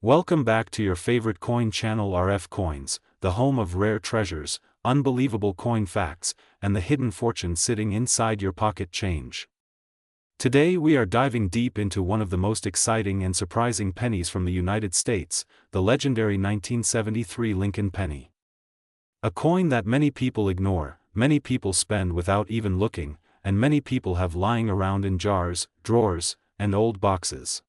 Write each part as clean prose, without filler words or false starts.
Welcome back to your favorite coin channel RF Coins, the home of rare treasures, unbelievable coin facts, and the hidden fortune sitting inside your pocket change. Today we are diving deep into one of the most exciting and surprising pennies from the United States, the legendary 1973 Lincoln penny. A coin that many people ignore, many people spend without even looking, and many people have lying around in jars, drawers, and old boxes.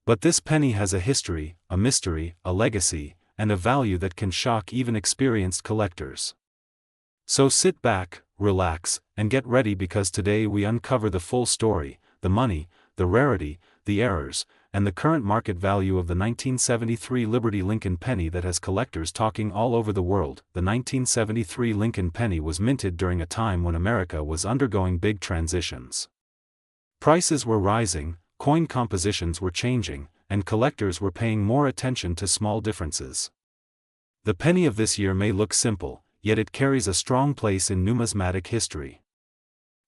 But this penny has a history, a mystery, a legacy, and a value that can shock even experienced collectors. So sit back, relax, and get ready because today we uncover the full story, the money, the rarity, the errors, and the current market value of the 1973 Liberty Lincoln penny that has collectors talking all over the world. The 1973 Lincoln penny was minted during a time when America was undergoing big transitions. Prices were rising, coin compositions were changing, and collectors were paying more attention to small differences. The penny of this year may look simple, yet it carries a strong place in numismatic history.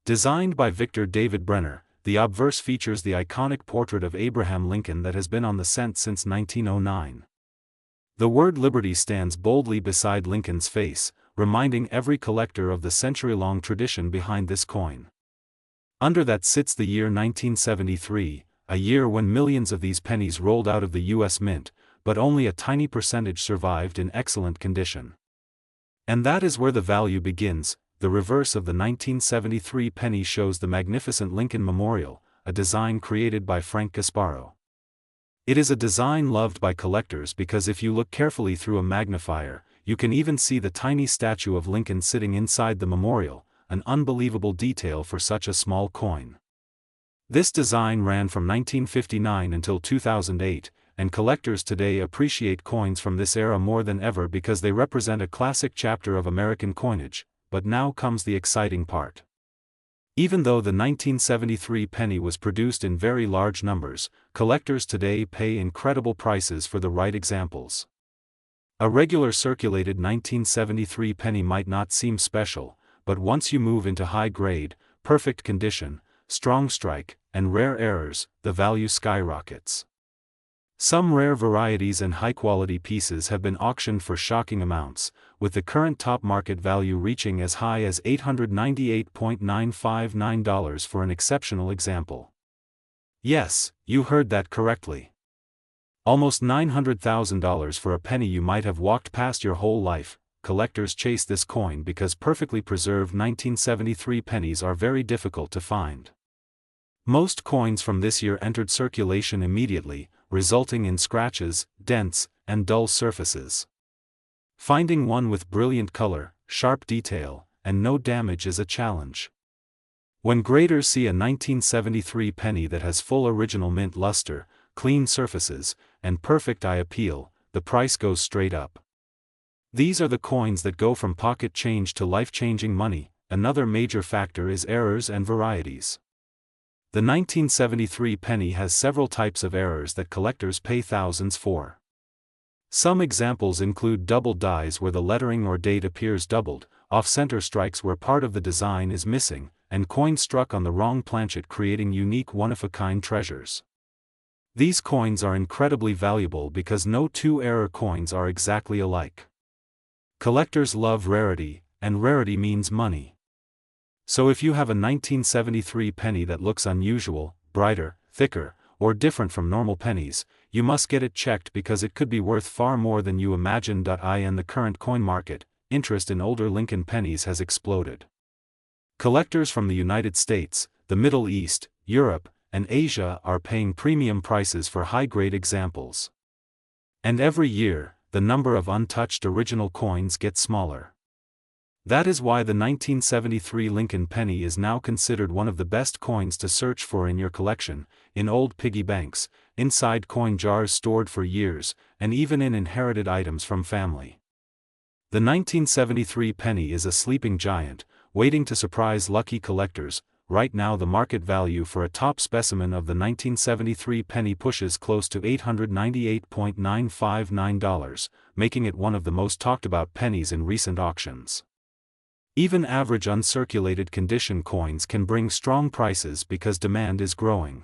Designed by Victor David Brenner, the obverse features the iconic portrait of Abraham Lincoln that has been on the cent since 1909. The word Liberty stands boldly beside Lincoln's face, reminding every collector of the century-long tradition behind this coin. Under that sits the year 1973, a year when millions of these pennies rolled out of the U.S. Mint, but only a tiny percentage survived in excellent condition. And that is where the value begins. The reverse of the 1973 penny shows the magnificent Lincoln Memorial, a design created by Frank Gasparo. It is a design loved by collectors because if you look carefully through a magnifier, you can even see the tiny statue of Lincoln sitting inside the memorial, an unbelievable detail for such a small coin. This design ran from 1959 until 2008, and collectors today appreciate coins from this era more than ever because they represent a classic chapter of American coinage. But now comes the exciting part. Even though the 1973 penny was produced in very large numbers, collectors today pay incredible prices for the right examples. A regular circulated 1973 penny might not seem special, but once you move into high grade, perfect condition, strong strike, and rare errors, the value skyrockets. Some rare varieties and high-quality pieces have been auctioned for shocking amounts, with the current top market value reaching as high as $898.959 for an exceptional example. Yes, you heard that correctly. Almost $900,000 for a penny you might have walked past your whole life. Collectors chase this coin because perfectly preserved 1973 pennies are very difficult to find. Most coins from this year entered circulation immediately, resulting in scratches, dents, and dull surfaces. Finding one with brilliant color, sharp detail, and no damage is a challenge. When graders see a 1973 penny that has full original mint luster, clean surfaces, and perfect eye appeal, the price goes straight up. These are the coins that go from pocket change to life-changing money. Another major factor is errors and varieties. The 1973 penny has several types of errors that collectors pay thousands for. Some examples include doubled dies where the lettering or date appears doubled, off-center strikes where part of the design is missing, and coins struck on the wrong planchet creating unique one-of-a-kind treasures. These coins are incredibly valuable because no two error coins are exactly alike. Collectors love rarity, and rarity means money. So if you have a 1973 penny that looks unusual, brighter, thicker, or different from normal pennies, you must get it checked because it could be worth far more than you imagined. In the current coin market, interest in older Lincoln pennies has exploded. Collectors from the United States, the Middle East, Europe, and Asia are paying premium prices for high-grade examples. And every year, the number of untouched original coins gets smaller. That is why the 1973 Lincoln penny is now considered one of the best coins to search for in your collection, in old piggy banks, inside coin jars stored for years, and even in inherited items from family. The 1973 penny is a sleeping giant, waiting to surprise lucky collectors. Right now the market value for a top specimen of the 1973 penny pushes close to $898.959, making it one of the most talked about pennies in recent auctions. Even average uncirculated condition coins can bring strong prices because demand is growing.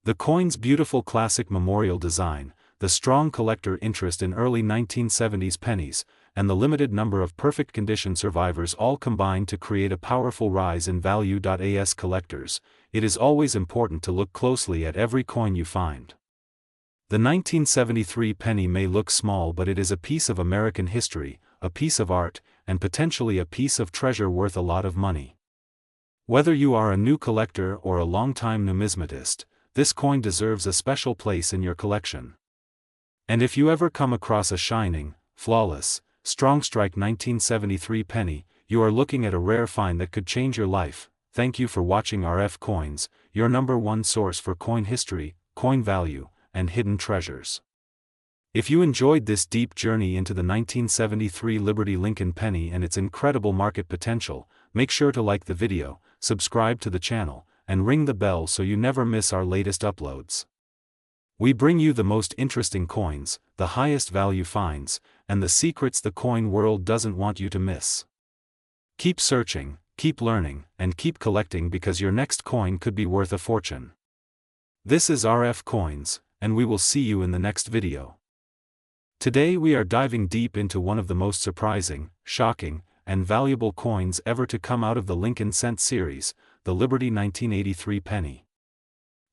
The coin's beautiful classic memorial design, the strong collector interest in early 1970s pennies, and the limited number of perfect condition survivors all combined to create a powerful rise in value. As collectors, it is always important to look closely at every coin you find. The 1973 penny may look small, but it is a piece of American history, a piece of art, and potentially a piece of treasure worth a lot of money. Whether you are a new collector or a long-time numismatist, this coin deserves a special place in your collection. And if you ever come across a shining, flawless, strong strike 1973 penny, you are looking at a rare find that could change your life. Thank you for watching RF Coins, your #1 source for coin history, coin value, and hidden treasures. If you enjoyed this deep journey into the 1973 Liberty Lincoln penny and its incredible market potential, make sure to like the video, subscribe to the channel, and ring the bell so you never miss our latest uploads. We bring you the most interesting coins, the highest value finds, and the secrets the coin world doesn't want you to miss. Keep searching, keep learning, and keep collecting, because your next coin could be worth a fortune. This is RF Coins, and we will see you in the next video. Today we are diving deep into one of the most surprising, shocking, and valuable coins ever to come out of the Lincoln Cent series, the Liberty 1983 penny.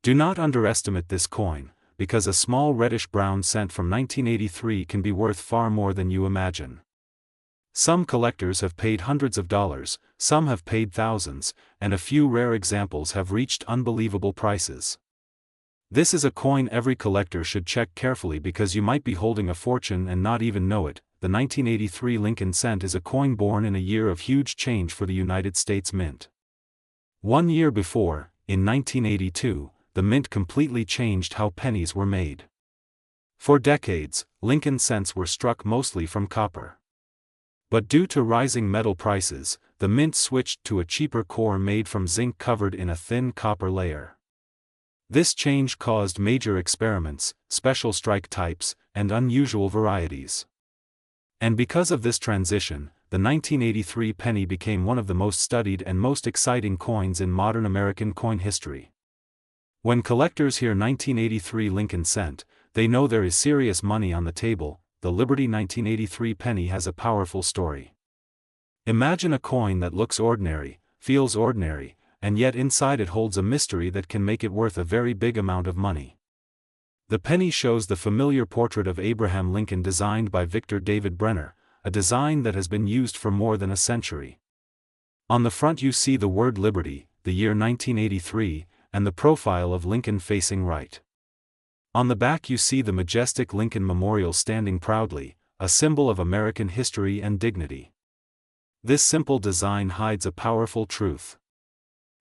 Do not underestimate this coin, because a small reddish-brown cent from 1983 can be worth far more than you imagine. Some collectors have paid hundreds of dollars, some have paid thousands, and a few rare examples have reached unbelievable prices. This is a coin every collector should check carefully, because you might be holding a fortune and not even know it. The 1983 Lincoln Cent is a coin born in a year of huge change for the United States Mint. 1 year before, in 1982, the Mint completely changed how pennies were made. For decades, Lincoln Cents were struck mostly from copper. But due to rising metal prices, the Mint switched to a cheaper core made from zinc covered in a thin copper layer. This change caused major experiments, special strike types, and unusual varieties. And because of this transition, the 1983 penny became one of the most studied and most exciting coins in modern American coin history. When collectors hear 1983 Lincoln Cent, they know there is serious money on the table. The Liberty 1983 penny has a powerful story. Imagine a coin that looks ordinary, feels ordinary, and yet inside it holds a mystery that can make it worth a very big amount of money. The penny shows the familiar portrait of Abraham Lincoln designed by Victor David Brenner, a design that has been used for more than a century. On the front you see the word Liberty, the year 1983, and the profile of Lincoln facing right. On the back you see the majestic Lincoln Memorial standing proudly, a symbol of American history and dignity. This simple design hides a powerful truth.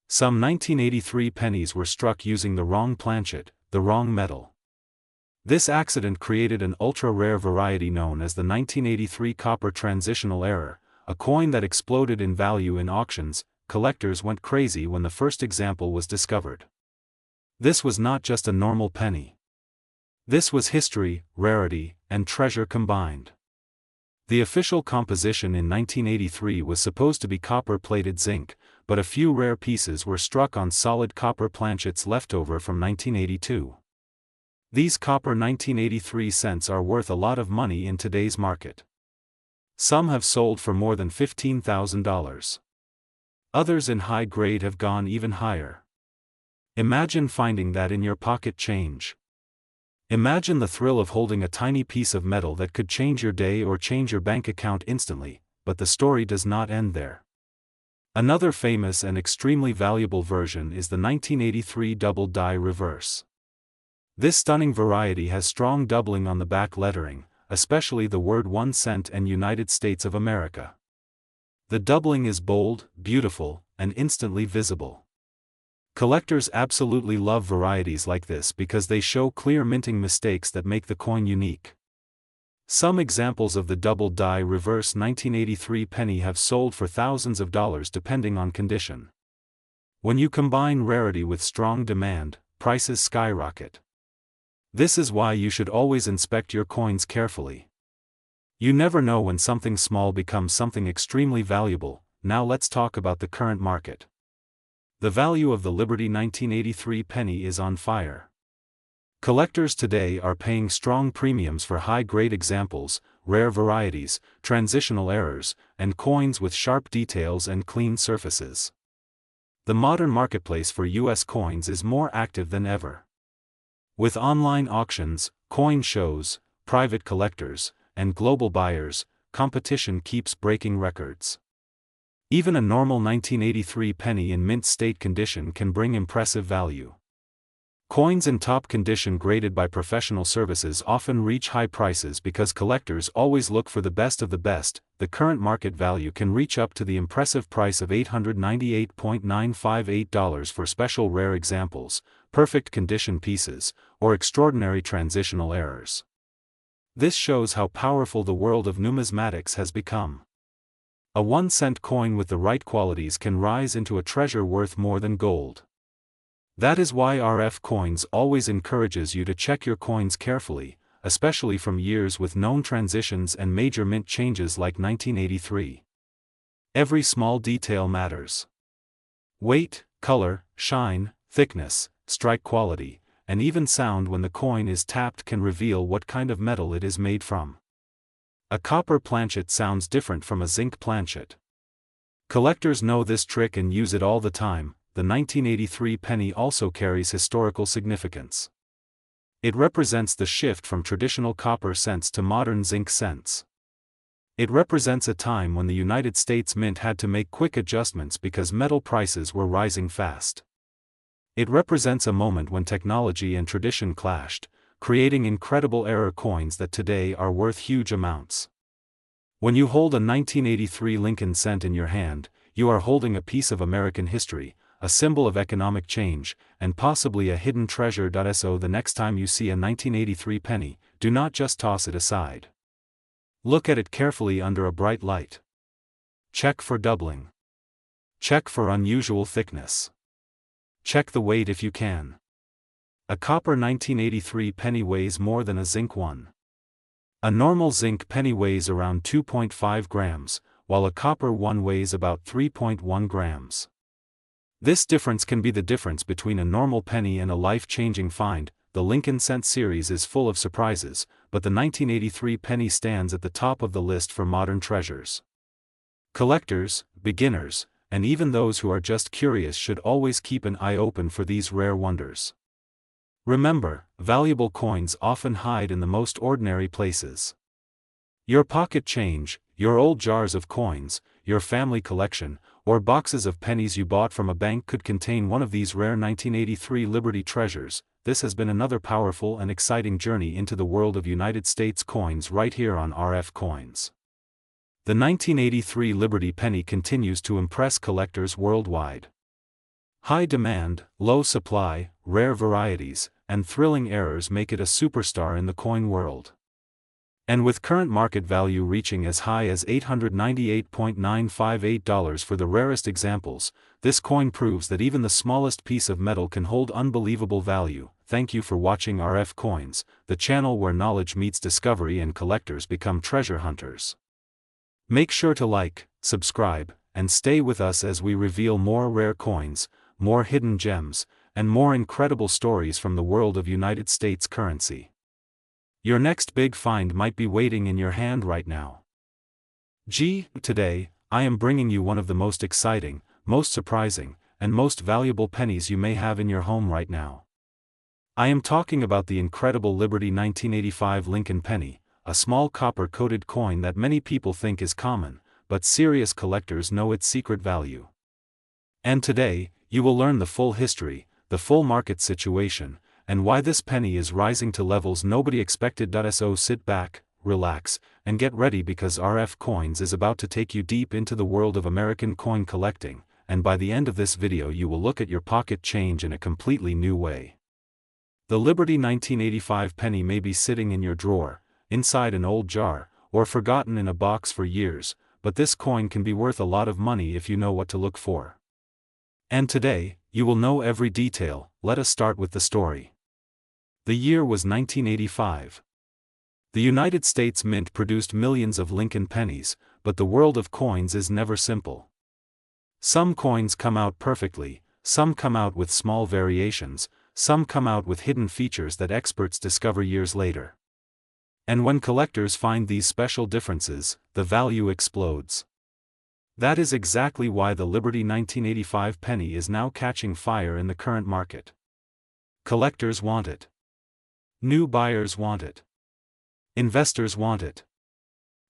Some 1983 pennies were struck using the wrong planchet, the wrong metal. This accident created an ultra-rare variety known as the 1983 copper transitional error, a coin that exploded in value in auctions. Collectors went crazy when the first example was discovered. This was not just a normal penny. This was history, rarity, and treasure combined. The official composition in 1983 was supposed to be copper-plated zinc, but a few rare pieces were struck on solid copper planchets left over from 1982. These copper 1983 cents are worth a lot of money in today's market. Some have sold for more than $15,000. Others in high grade have gone even higher. Imagine finding that in your pocket change. Imagine the thrill of holding a tiny piece of metal that could change your day or change your bank account instantly, but the story does not end there. Another famous and extremely valuable version is the 1983 double die reverse. This stunning variety has strong doubling on the back lettering, especially the word 1 cent and United States of America. The doubling is bold, beautiful, and instantly visible. Collectors absolutely love varieties like this because they show clear minting mistakes that make the coin unique. Some examples of the double die reverse 1983 penny have sold for thousands of dollars depending on condition. When you combine rarity with strong demand, prices skyrocket. This is why you should always inspect your coins carefully. You never know when something small becomes something extremely valuable. Now let's talk about the current market. The value of the Liberty 1983 penny is on fire. Collectors today are paying strong premiums for high-grade examples, rare varieties, transitional errors, and coins with sharp details and clean surfaces. The modern marketplace for U.S. coins is more active than ever. With online auctions, coin shows, private collectors, and global buyers, competition keeps breaking records. Even a normal 1983 penny in mint state condition can bring impressive value. Coins in top condition graded by professional services often reach high prices because collectors always look for the best of the best. The current market value can reach up to the impressive price of $898.958 for special rare examples, perfect condition pieces, or extraordinary transitional errors. This shows how powerful the world of numismatics has become. A 1-cent coin with the right qualities can rise into a treasure worth more than gold. That is why RF Coins always encourages you to check your coins carefully, especially from years with known transitions and major mint changes like 1983. Every small detail matters. Weight, color, shine, thickness, strike quality, and even sound when the coin is tapped can reveal what kind of metal it is made from. A copper planchet sounds different from a zinc planchet. Collectors know this trick and use it all the time. The 1983 penny also carries historical significance. It represents the shift from traditional copper cents to modern zinc cents. It represents a time when the United States Mint had to make quick adjustments because metal prices were rising fast. It represents a moment when technology and tradition clashed, creating incredible error coins that today are worth huge amounts. When you hold a 1983 Lincoln cent in your hand, you are holding a piece of American history, a symbol of economic change, and possibly a hidden treasure. So the next time you see a 1983 penny, do not just toss it aside. Look at it carefully under a bright light. Check for doubling. Check for unusual thickness. Check the weight if you can. A copper 1983 penny weighs more than a zinc one. A normal zinc penny weighs around 2.5 grams, while a copper one weighs about 3.1 grams. This difference can be the difference between a normal penny and a life-changing find. The Lincoln cent series is full of surprises, but the 1983 penny stands at the top of the list for modern treasures. Collectors, beginners, and even those who are just curious should always keep an eye open for these rare wonders. Remember, valuable coins often hide in the most ordinary places. Your pocket change, your old jars of coins, your family collection, or boxes of pennies you bought from a bank could contain one of these rare 1983 Liberty treasures. This has been another powerful and exciting journey into the world of United States coins right here on RF Coins. The 1983 Liberty penny continues to impress collectors worldwide. High demand, low supply, rare varieties, and thrilling errors make it a superstar in the coin world. And with current market value reaching as high as $898.958 for the rarest examples, this coin proves that even the smallest piece of metal can hold unbelievable value. Thank you for watching RF Coins, the channel where knowledge meets discovery and collectors become treasure hunters. Make sure to like, subscribe, and stay with us as we reveal more rare coins, more hidden gems, and more incredible stories from the world of United States currency. Your next big find might be waiting in your hand right now. Today, I am bringing you one of the most exciting, most surprising, and most valuable pennies you may have in your home right now. I am talking about the incredible Liberty 1985 Lincoln penny, a small copper-coated coin that many people think is common, but serious collectors know its secret value. And today, you will learn the full history, the full market situation, and why this penny is rising to levels nobody expected. So sit back, relax, and get ready because RF Coins is about to take you deep into the world of American coin collecting, and by the end of this video you will look at your pocket change in a completely new way. The Liberty 1985 penny may be sitting in your drawer, inside an old jar, or forgotten in a box for years, but this coin can be worth a lot of money if you know what to look for. And today, you will know every detail. Let us start with the story. The year was 1985. The United States Mint produced millions of Lincoln pennies, but the world of coins is never simple. Some coins come out perfectly, some come out with small variations, some come out with hidden features that experts discover years later. And when collectors find these special differences, the value explodes. That is exactly why the Liberty 1985 penny is now catching fire in the current market. Collectors want it. New buyers want it. Investors want it.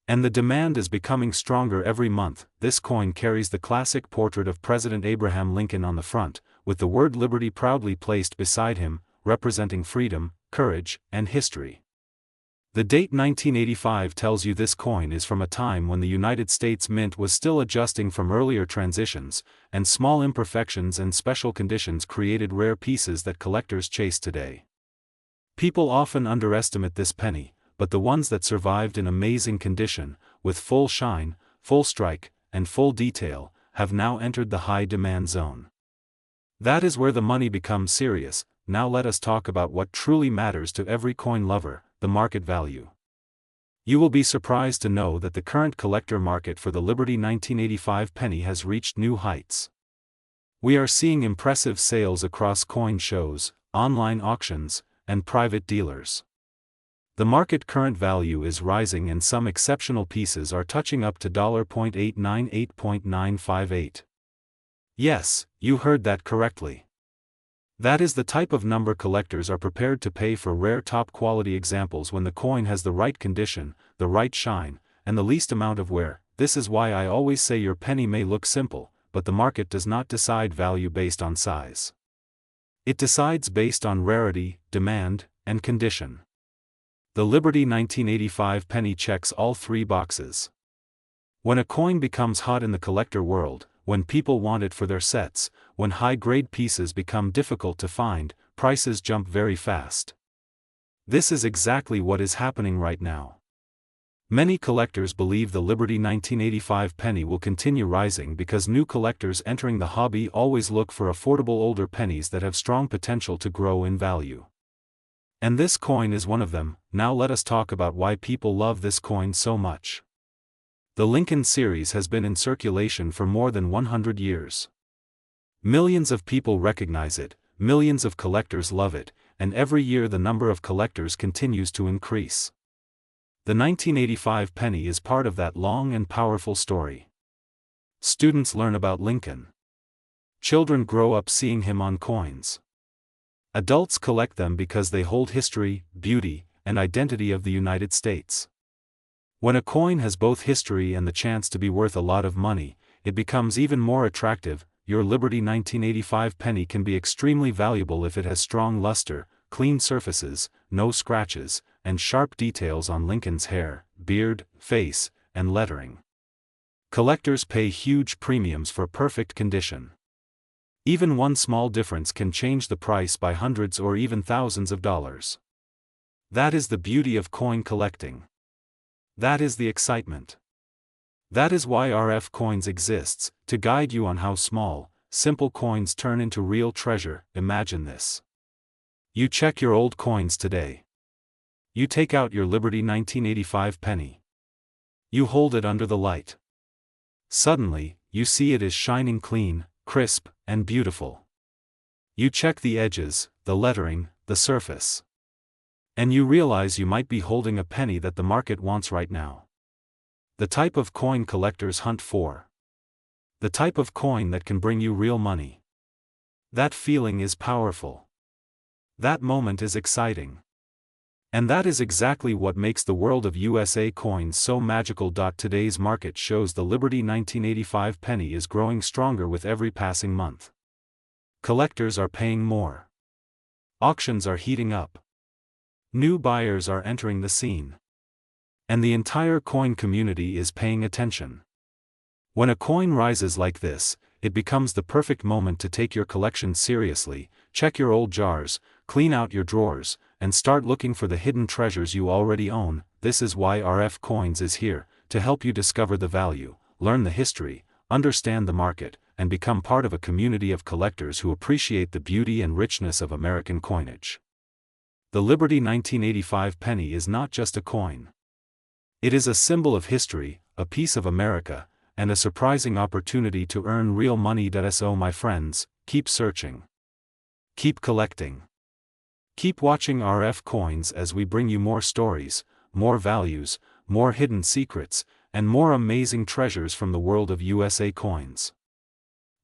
And the demand is becoming stronger every month. This coin carries the classic portrait of President Abraham Lincoln on the front, with the word Liberty proudly placed beside him, representing freedom, courage, and history. The date 1985 tells you this coin is from a time when the United States Mint was still adjusting from earlier transitions, and small imperfections and special conditions created rare pieces that collectors chase today. People often underestimate this penny, but the ones that survived in amazing condition, with full shine, full strike, and full detail, have now entered the high-demand zone. That is where the money becomes serious. Now let us talk about what truly matters to every coin lover, the market value. You will be surprised to know that the current collector market for the Liberty 1985 penny has reached new heights. We are seeing impressive sales across coin shows, online auctions, and private dealers. The market current value is rising and some exceptional pieces are touching up to $898.958. Yes, you heard that correctly. That is the type of number collectors are prepared to pay for rare top-quality examples when the coin has the right condition, the right shine, and the least amount of wear. This is why I always say your penny may look simple, but the market does not decide value based on size. It decides based on rarity, demand, and condition. The Liberty 1985 penny checks all three boxes. When a coin becomes hot in the collector world, when people want it for their sets, when high-grade pieces become difficult to find, prices jump very fast. This is exactly what is happening right now. Many collectors believe the Liberty 1985 penny will continue rising because new collectors entering the hobby always look for affordable older pennies that have strong potential to grow in value. And this coin is one of them. Now let us talk about why people love this coin so much. The Lincoln series has been in circulation for more than 100 years. Millions of people recognize it, millions of collectors love it, and every year the number of collectors continues to increase. The 1985 penny is part of that long and powerful story. Students learn about Lincoln. Children grow up seeing him on coins. Adults collect them because they hold history, beauty, and identity of the United States. When a coin has both history and the chance to be worth a lot of money, it becomes even more attractive. Your Liberty 1985 penny can be extremely valuable if it has strong luster, clean surfaces, no scratches, and sharp details on Lincoln's hair, beard, face, and lettering. Collectors pay huge premiums for perfect condition. Even one small difference can change the price by hundreds or even thousands of dollars. That is the beauty of coin collecting. That is the excitement. That is why RF Coins exists, to guide you on how small, simple coins turn into real treasure. Imagine this. You check your old coins today. You take out your Liberty 1985 penny. You hold it under the light. Suddenly, you see it is shining clean, crisp, and beautiful. You check the edges, the lettering, the surface. And you realize you might be holding a penny that the market wants right now. The type of coin collectors hunt for. The type of coin that can bring you real money. That feeling is powerful. That moment is exciting. And that is exactly what makes the world of USA coins so magical. Today's market shows the Liberty 1985 penny is growing stronger with every passing month. Collectors are paying more. Auctions are heating up. New buyers are entering the scene. And the entire coin community is paying attention. When a coin rises like this, it becomes the perfect moment to take your collection seriously. Check your old jars, clean out your drawers, and start looking for the hidden treasures you already own. This is why RF Coins is here, to help you discover the value, learn the history, understand the market, and become part of a community of collectors who appreciate the beauty and richness of American coinage. The Liberty 1985 penny is not just a coin. It is a symbol of history, a piece of America, and a surprising opportunity to earn real money. So my friends, keep searching. Keep collecting. Keep watching RF Coins as we bring you more stories, more values, more hidden secrets, and more amazing treasures from the world of USA coins.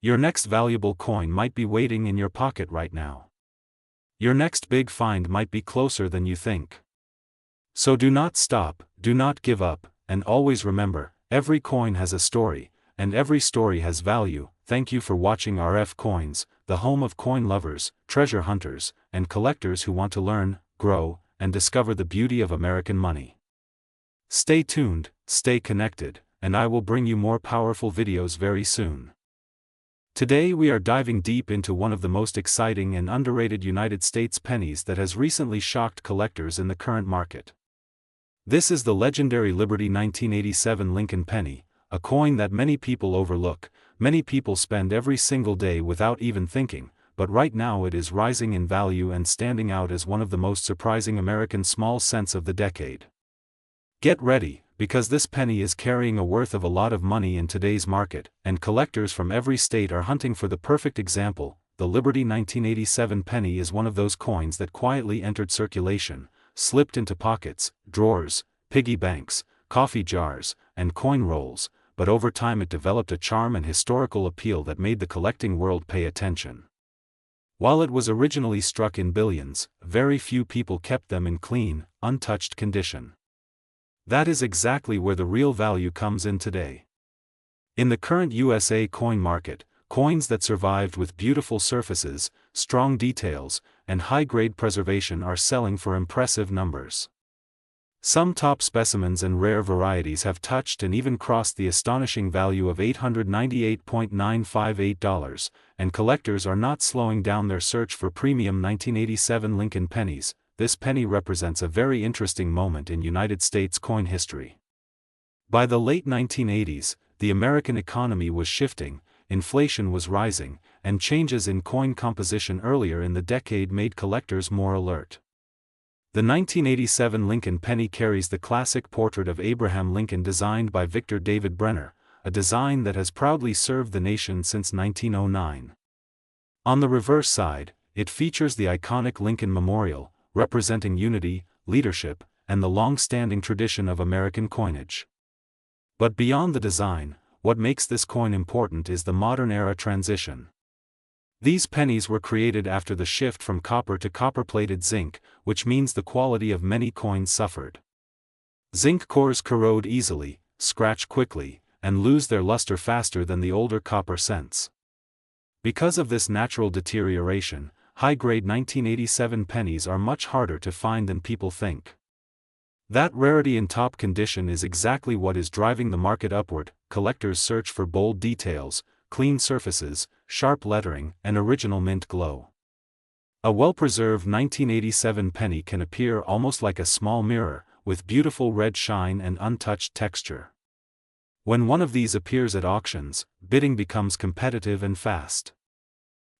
Your next valuable coin might be waiting in your pocket right now. Your next big find might be closer than you think. So do not stop, do not give up, and always remember, every coin has a story, and every story has value. Thank you for watching RF Coins, the home of coin lovers, treasure hunters, and collectors who want to learn, grow, and discover the beauty of American money. Stay tuned, stay connected, and I will bring you more powerful videos very soon. Today we are diving deep into one of the most exciting and underrated United States pennies that has recently shocked collectors in the current market. This is the legendary Liberty 1987 Lincoln penny, a coin that many people overlook, many people spend every single day without even thinking, but right now it is rising in value and standing out as one of the most surprising American small cents of the decade. Get ready, because this penny is carrying a worth of a lot of money in today's market, and collectors from every state are hunting for the perfect example. The Liberty 1987 penny is one of those coins that quietly entered circulation, slipped into pockets, drawers, piggy banks, coffee jars, and coin rolls, but over time it developed a charm and historical appeal that made the collecting world pay attention. While it was originally struck in billions, very few people kept them in clean, untouched condition. That is exactly where the real value comes in today. In the current USA coin market, coins that survived with beautiful surfaces, strong details, and high-grade preservation are selling for impressive numbers. Some top specimens and rare varieties have touched and even crossed the astonishing value of $898.958, and collectors are not slowing down their search for premium 1987 Lincoln pennies. This penny represents a very interesting moment in United States coin history. By the late 1980s, the American economy was shifting, inflation was rising, and changes in coin composition earlier in the decade made collectors more alert. The 1987 Lincoln penny carries the classic portrait of Abraham Lincoln designed by Victor David Brenner, a design that has proudly served the nation since 1909. On the reverse side, it features the iconic Lincoln Memorial, representing unity, leadership, and the long-standing tradition of American coinage. But beyond the design, what makes this coin important is the modern-era transition. These pennies were created after the shift from copper to copper-plated zinc, which means the quality of many coins suffered. Zinc cores corrode easily, scratch quickly, and lose their luster faster than the older copper cents. Because of this natural deterioration, high-grade 1987 pennies are much harder to find than people think. That rarity in top condition is exactly what is driving the market upward. Collectors search for bold details, clean surfaces, sharp lettering, and original mint glow. A well-preserved 1987 penny can appear almost like a small mirror, with beautiful red shine and untouched texture. When one of these appears at auctions, bidding becomes competitive and fast.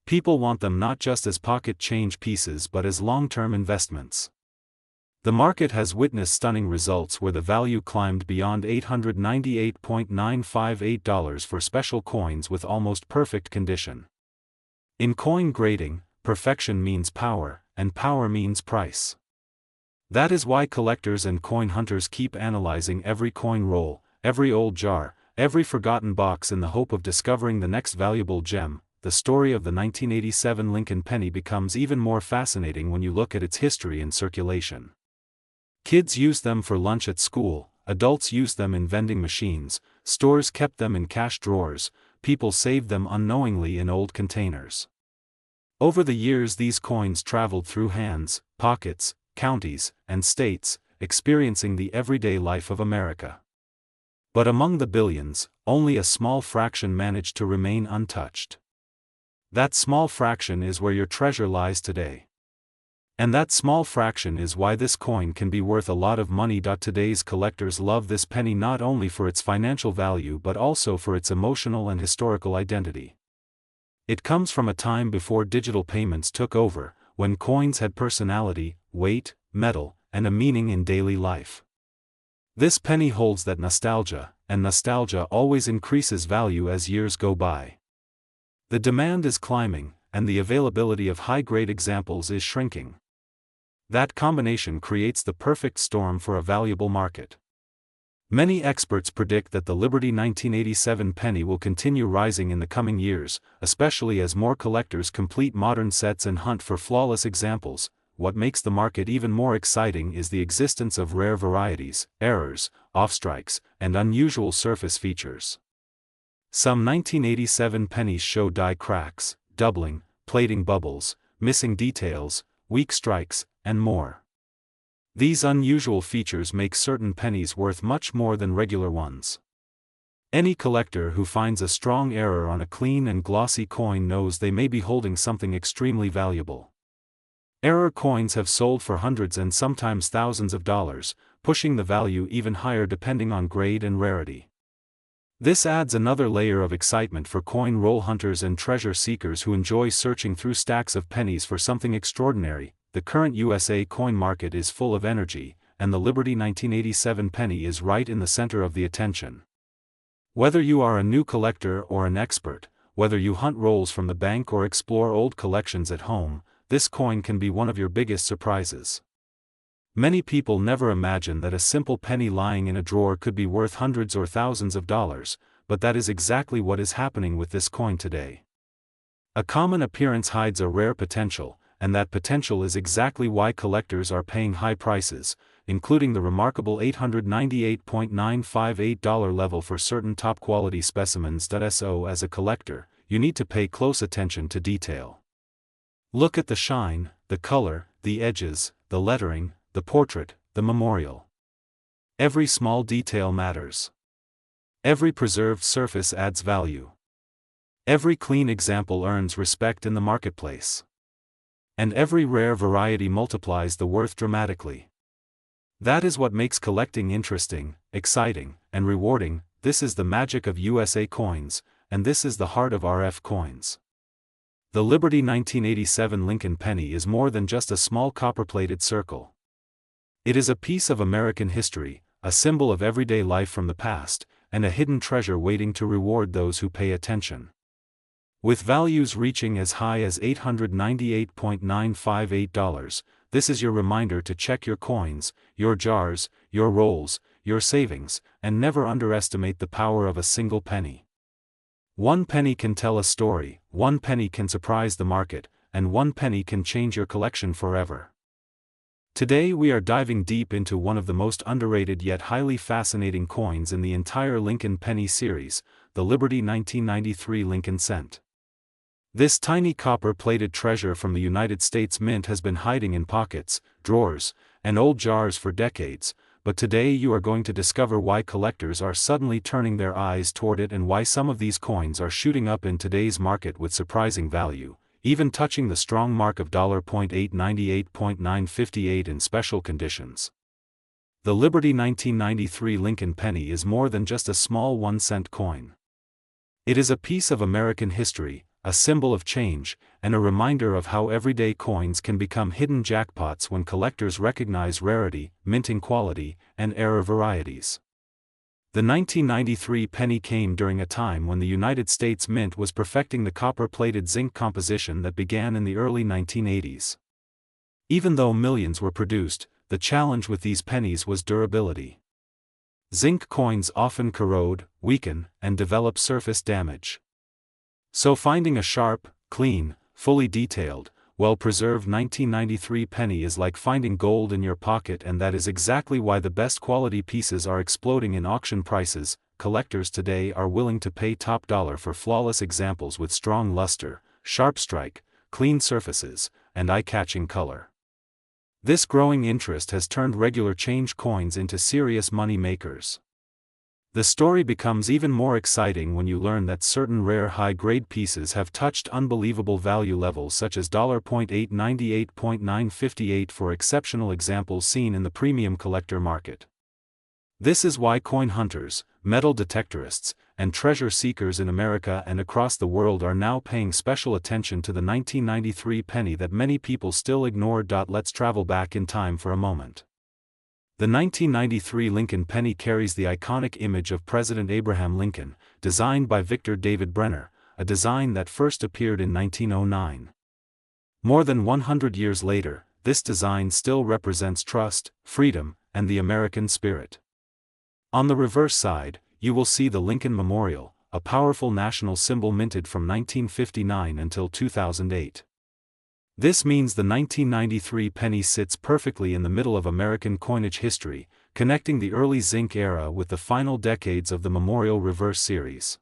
People want them not just as pocket change pieces but as long-term investments. The market has witnessed stunning results where the value climbed beyond $898.958 for special coins with almost perfect condition. In coin grading, perfection means power, and power means price. That is why collectors and coin hunters keep analyzing every coin roll, every old jar, every forgotten box in the hope of discovering the next valuable gem. The story of the 1987 Lincoln penny becomes even more fascinating when you look at its history and circulation. Kids used them for lunch at school, adults used them in vending machines, stores kept them in cash drawers, people saved them unknowingly in old containers. Over the years these coins traveled through hands, pockets, counties, and states, experiencing the everyday life of America. But among the billions, only a small fraction managed to remain untouched. That small fraction is where your treasure lies today. And that small fraction is why this coin can be worth a lot of money. Today's collectors love this penny not only for its financial value but also for its emotional and historical identity. It comes from a time before digital payments took over, when coins had personality, weight, metal, and a meaning in daily life. This penny holds that nostalgia, and nostalgia always increases value as years go by. The demand is climbing, and the availability of high-grade examples is shrinking. That combination creates the perfect storm for a valuable market. Many experts predict that the Liberty 1987 penny will continue rising in the coming years, especially as more collectors complete modern sets and hunt for flawless examples. What makes the market even more exciting is the existence of rare varieties, errors, off-strikes, and unusual surface features. Some 1987 pennies show die cracks, doubling, plating bubbles, missing details, weak strikes, and more. These unusual features make certain pennies worth much more than regular ones. Any collector who finds a strong error on a clean and glossy coin knows they may be holding something extremely valuable. Error coins have sold for hundreds and sometimes thousands of dollars, pushing the value even higher depending on grade and rarity. This adds another layer of excitement for coin roll hunters and treasure seekers who enjoy searching through stacks of pennies for something extraordinary. The current USA coin market is full of energy, and the Liberty 1987 penny is right in the center of the attention. Whether you are a new collector or an expert, whether you hunt rolls from the bank or explore old collections at home, this coin can be one of your biggest surprises. Many people never imagine that a simple penny lying in a drawer could be worth hundreds or thousands of dollars, but that is exactly what is happening with this coin today. A common appearance hides a rare potential, and that potential is exactly why collectors are paying high prices, including the remarkable $898.958 level for certain top-quality specimens. So as a collector, you need to pay close attention to detail. Look at the shine, the color, the edges, the lettering, the portrait, the memorial. Every small detail matters. Every preserved surface adds value. Every clean example earns respect in the marketplace. And every rare variety multiplies the worth dramatically. That is what makes collecting interesting, exciting, and rewarding. This is the magic of USA coins, and this is the heart of RF coins. The Liberty 1987 Lincoln penny is more than just a small copper-plated circle. It is a piece of American history, a symbol of everyday life from the past, and a hidden treasure waiting to reward those who pay attention. With values reaching as high as $898.958, this is your reminder to check your coins, your jars, your rolls, your savings, and never underestimate the power of a single penny. One penny can tell a story, one penny can surprise the market, and one penny can change your collection forever. Today we are diving deep into one of the most underrated yet highly fascinating coins in the entire Lincoln penny series, the Liberty 1993 Lincoln cent. This tiny copper-plated treasure from the United States Mint has been hiding in pockets, drawers, and old jars for decades, but today you are going to discover why collectors are suddenly turning their eyes toward it and why some of these coins are shooting up in today's market with surprising value, even touching the strong mark of $898.958 in special conditions. The Liberty 1993 Lincoln penny is more than just a small 1-cent coin. It is a piece of American history, a symbol of change, and a reminder of how everyday coins can become hidden jackpots when collectors recognize rarity, minting quality, and error varieties. The 1993 penny came during a time when the United States Mint was perfecting the copper-plated zinc composition that began in the early 1980s. Even though millions were produced, the challenge with these pennies was durability. Zinc coins often corrode, weaken, and develop surface damage. So finding a sharp, clean, fully detailed, well-preserved 1993 penny is like finding gold in your pocket, and that is exactly why the best quality pieces are exploding in auction prices. Collectors today are willing to pay top dollar for flawless examples with strong luster, sharp strike, clean surfaces, and eye-catching color. This growing interest has turned regular change coins into serious money makers. The story becomes even more exciting when you learn that certain rare high-grade pieces have touched unbelievable value levels such as $898.958 for exceptional examples seen in the premium collector market. This is why coin hunters, metal detectorists, and treasure seekers in America and across the world are now paying special attention to the 1993 penny that many people still ignore. Let's travel back in time for a moment. The 1993 Lincoln penny carries the iconic image of President Abraham Lincoln, designed by Victor David Brenner, a design that first appeared in 1909. More than 100 years later, this design still represents trust, freedom, and the American spirit. On the reverse side, you will see the Lincoln Memorial, a powerful national symbol minted from 1959 until 2008. This means the 1993 penny sits perfectly in the middle of American coinage history, connecting the early zinc era with the final decades of the Memorial Reverse series.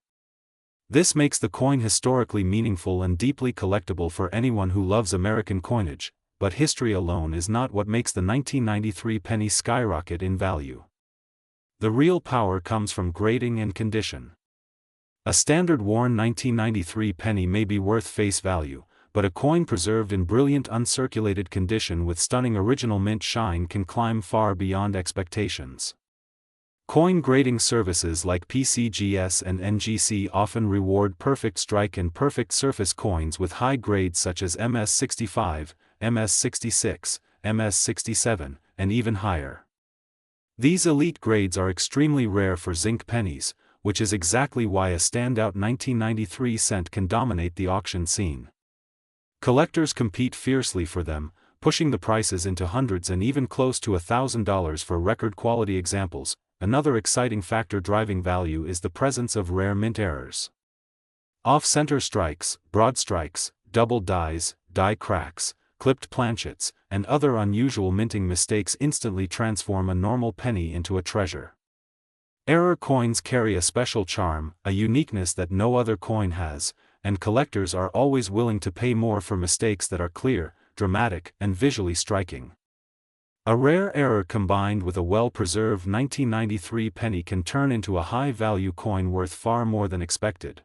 This makes the coin historically meaningful and deeply collectible for anyone who loves American coinage, but history alone is not what makes the 1993 penny skyrocket in value. The real power comes from grading and condition. A standard worn 1993 penny may be worth face value, but a coin preserved in brilliant uncirculated condition with stunning original mint shine can climb far beyond expectations. Coin grading services like PCGS and NGC often reward perfect strike and perfect surface coins with high grades such as MS65, MS66, MS67, and even higher. These elite grades are extremely rare for zinc pennies, which is exactly why a standout 1993 cent can dominate the auction scene. Collectors compete fiercely for them, pushing the prices into hundreds and even close to $1,000 for record-quality examples. Another exciting factor driving value is the presence of rare mint errors. Off-center strikes, broad strikes, double dies, die cracks, clipped planchets, and other unusual minting mistakes instantly transform a normal penny into a treasure. Error coins carry a special charm, a uniqueness that no other coin has, and collectors are always willing to pay more for mistakes that are clear, dramatic, and visually striking. A rare error combined with a well-preserved 1993 penny can turn into a high-value coin worth far more than expected.